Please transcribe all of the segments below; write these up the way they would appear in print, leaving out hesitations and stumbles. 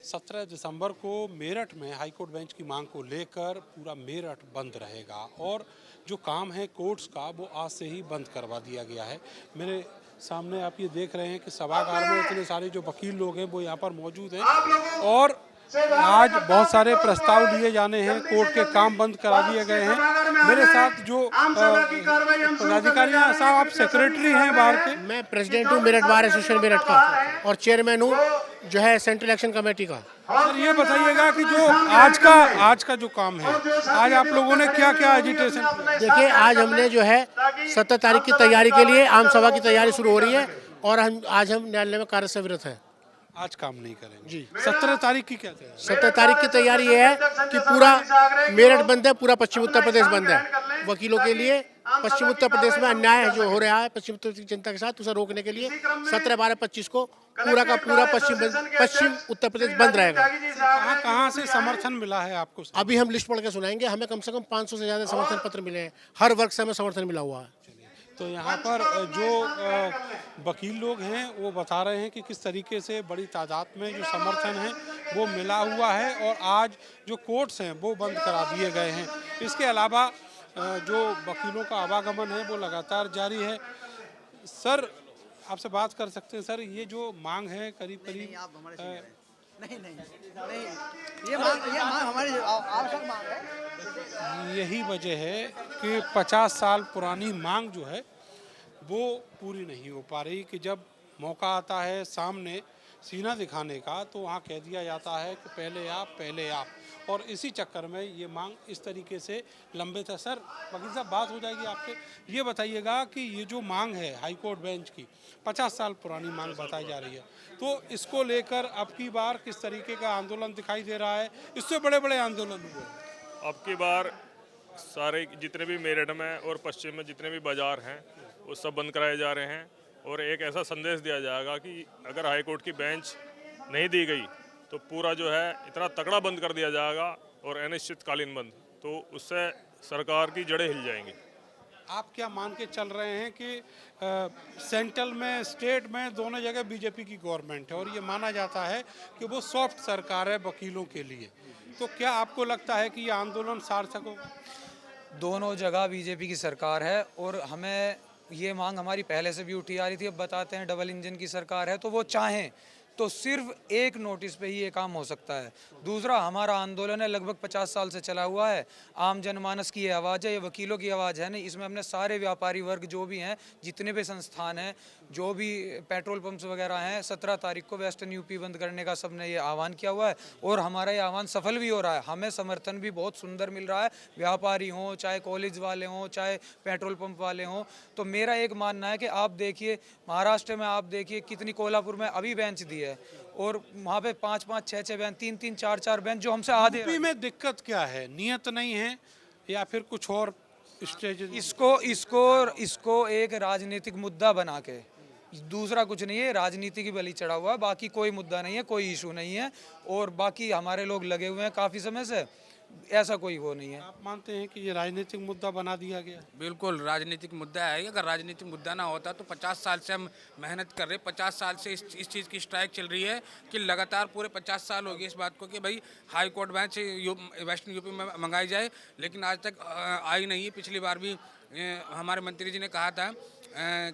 17 दिसंबर को मेरठ में high court bench की मांग को लेकर पूरा मेरठ बंद रहेगा और जो काम है कोर्ट्स का वो आज से ही बंद करवा दिया गया है। मेरे सामने आप ये देख रहे हैं कि सभागार में इतने सारे जो वकील लोग हैं वो यहाँ पर मौजूद हैं और आज बहुत सारे प्रस्ताव लिए जाने हैं, कोर्ट के काम बंद करा दिए गए हैं। मेरे साथ जो पदाधिकारी हैं, साहब आप सेक्रेटरी हैं बाहर के? मैं प्रेसिडेंट हूँ मेरठ बार एसोसिएशन मेरठ का और चेयरमैन हूँ जो है सेंट्रल इलेक्शन कमेटी का। सर ये बताइएगा कि जो आज का जो काम है, आज आप लोगों ने क्या क्या एजिटेशन किया? देखिए आज हमने जो है 17 तारीख की तैयारी के लिए आम सभा की तैयारी शुरू हो रही है और आज हम न्यायालय में कार्य से विरत हैं। आज काम नहीं करेंगे जी। 17 तारीख की क्या तैयारी? 17 तारीख की तैयारी ये है कि पूरा मेरठ बंद है, पूरा पश्चिम उत्तर प्रदेश बंद है। वकीलों के लिए पश्चिम उत्तर प्रदेश में अन्याय जो हो रहा है पश्चिम उत्तर की जनता के साथ, उसे रोकने के लिए 17, 12, 25 को पूरा का पूरा पश्चिम उत्तर प्रदेश बंद रहेगा। कहाँ से समर्थन मिला है आपको? अभी हम लिस्ट पढ़ के सुनाएंगे। हमें कम से कम 500 से ज्यादा समर्थन पत्र मिले हैं, हर वर्ग से हमें समर्थन मिला हुआ है। तो यहाँ पर जो वकील लोग हैं वो बता रहे हैं कि किस तरीके से बड़ी तादाद में जो समर्थन है वो मिला हुआ है और आज जो कोर्ट्स हैं वो बंद करा दिए गए हैं। इसके अलावा जो वकीलों का आवागमन है वो लगातार जारी है। सर आपसे बात कर सकते हैं? सर ये जो मांग है करीब करीब नहीं, ये मांग हमारी आवश्यक मांग है। यही वजह है कि 50 साल पुरानी मांग जो है वो पूरी नहीं हो पा रही कि जब मौका आता है सामने सीना दिखाने का तो वहाँ कह दिया जाता है कि पहले आप और इसी चक्कर में ये मांग इस तरीके से लंबित है। सर वकील साहब बात हो जाएगी आपसे, ये बताइएगा कि ये जो मांग है हाईकोर्ट बेंच की 50 साल पुरानी मांग बताई जा रही है, तो इसको लेकर अब की बार किस तरीके का आंदोलन दिखाई दे रहा है? इससे बड़े बड़े आंदोलन हुए अब की बार सारे जितने भी मेरठ में और पश्चिम में जितने भी बाजार हैं वो सब बंद कराए जा रहे हैं और एक ऐसा संदेश दिया जाएगा कि अगर हाईकोर्ट की बेंच नहीं दी गई तो पूरा जो है इतना तगड़ा बंद कर दिया जाएगा और अनिश्चितकालीन बंद, तो उससे सरकार की जड़ें हिल जाएंगी। आप क्या मान के चल रहे हैं कि सेंट्रल में स्टेट में दोनों जगह बीजेपी की गवर्नमेंट है और ये माना जाता है कि वो सॉफ्ट सरकार है वकीलों के लिए, तो क्या आपको लगता है कि ये आंदोलन सार्थक होगा? दोनों जगह बीजेपी की सरकार है और हमें ये मांग हमारी पहले से भी उठी आ रही थी। अब बताते हैं डबल इंजन की सरकार है तो वो चाहें तो सिर्फ एक नोटिस पे ही ये काम हो सकता है। दूसरा, हमारा आंदोलन है लगभग 50 साल से चला हुआ है, आम जनमानस की ये आवाज़ है, ये वकीलों की आवाज़ है नहीं। इसमें हमने सारे व्यापारी वर्ग जो भी हैं, जितने भी संस्थान हैं, जो भी पेट्रोल पंप्स वगैरह हैं, 17 तारीख को वेस्टर्न यूपी बंद करने का सबने ये आह्वान किया हुआ है और हमारा ये आह्वान सफल भी हो रहा है। हमें समर्थन भी बहुत सुंदर मिल रहा है, व्यापारी हों, चाहे कॉलेज वाले हों, चाहे पेट्रोल पंप वाले हों। तो मेरा एक मानना है कि आप देखिए महाराष्ट्र में, आप देखिए कितनी कोल्हापुर में अभी बेंच दी है और वहाँ पे 5-5, 6-6 बेंच, 3-3, 4-4 बेंच जो हमसे आधे। यूपी में दिक्कत क्या है? नियत नहीं है या फिर कुछ और स्टेज? इसको एक राजनीतिक मुद्दा बना के, दूसरा कुछ नहीं है, राजनीति की बलि चढ़ा हुआ है, बाकी कोई मुद्दा नहीं है, कोई इशू नहीं है और बाकी हमारे लोग लगे हुए हैं काफ़ी समय से, ऐसा कोई वो नहीं है। आप मानते हैं कि ये राजनीतिक मुद्दा बना दिया गया? बिल्कुल राजनीतिक मुद्दा है। अगर राजनीतिक मुद्दा ना होता तो 50 साल से हम मेहनत कर रहे हैं, 50 साल से इस चीज़ की स्ट्राइक चल रही है कि लगातार पूरे 50 साल हो गए इस बात को कि भाई high court bench western UP में मंगाई जाए, लेकिन आज तक आई नहीं है। पिछली बार भी हमारे मंत्री जी ने कहा था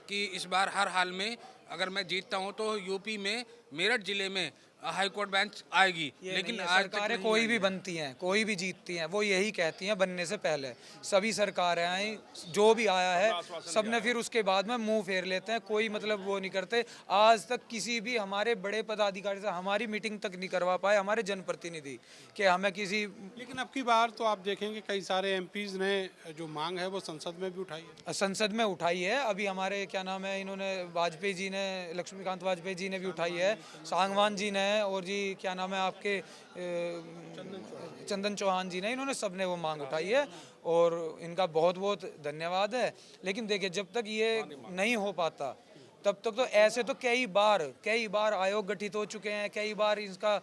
कि इस बार हर हाल में अगर मैं जीतता हूं तो यूपी में मेरठ जिले में हाई कोर्ट बेंच आएगी, लेकिन आज सरकारें कोई भी बनती हैं, कोई भी जीतती हैं, वो यही कहती हैं बनने से पहले। सभी सरकारें आई, जो भी आया है सबने फिर उसके बाद में मुंह फेर लेते हैं, कोई मतलब वो नहीं करते। आज तक किसी भी हमारे बड़े पदाधिकारी से हमारी मीटिंग तक नहीं करवा पाए हमारे जनप्रतिनिधि कि हमें किसी। लेकिन अब की बार तो आप देखेंगे कई सारे एमपीज ने जो मांग है वो संसद में भी उठाई है। संसद में उठाई है, अभी हमारे क्या नाम है, इन्होंने वाजपेयी जी ने, लक्ष्मीकांत वाजपेयी जी ने भी उठाई है, सांगवान जी ने और जी क्या नाम है आपके चंदन चौहान जी ने, इन्होंने सबने वो मांग उठाई है और इनका बहुत बहुत धन्यवाद है। लेकिन देखिए जब तक ये नहीं हो पाता तब तक तो ऐसे तो कई बार आयोग गठित हो चुके हैं, कई बार इसका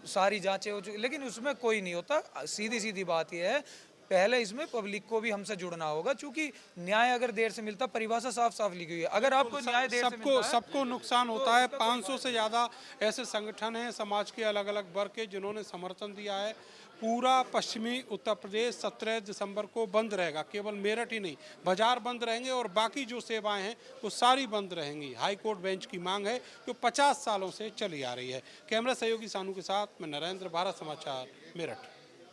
सारी जांचें हो चुकी, लेकिन उसमें कोई नहीं होता। सीधी बात ये है पहले इसमें पब्लिक को भी हमसे जुड़ना होगा, क्योंकि न्याय अगर देर से मिलता, परिभाषा साफ साफ लिखी हुई है, अगर आपको न्याय देर से सबको मिलता है सबको नुकसान होता है। 500 से ज़्यादा ऐसे संगठन हैं समाज के अलग अलग वर्ग के जिन्होंने समर्थन दिया है। पूरा पश्चिमी उत्तर प्रदेश 17 दिसंबर को बंद रहेगा, केवल मेरठ ही नहीं, बाजार बंद रहेंगे और बाकी जो सेवाएं हैं वो सारी बंद रहेंगी। हाई कोर्ट बेंच की मांग है जो 50 सालों से चली आ रही है। कैमरा सहयोगी सानू के साथ मैं नरेंद्र, भारत समाचार, मेरठ।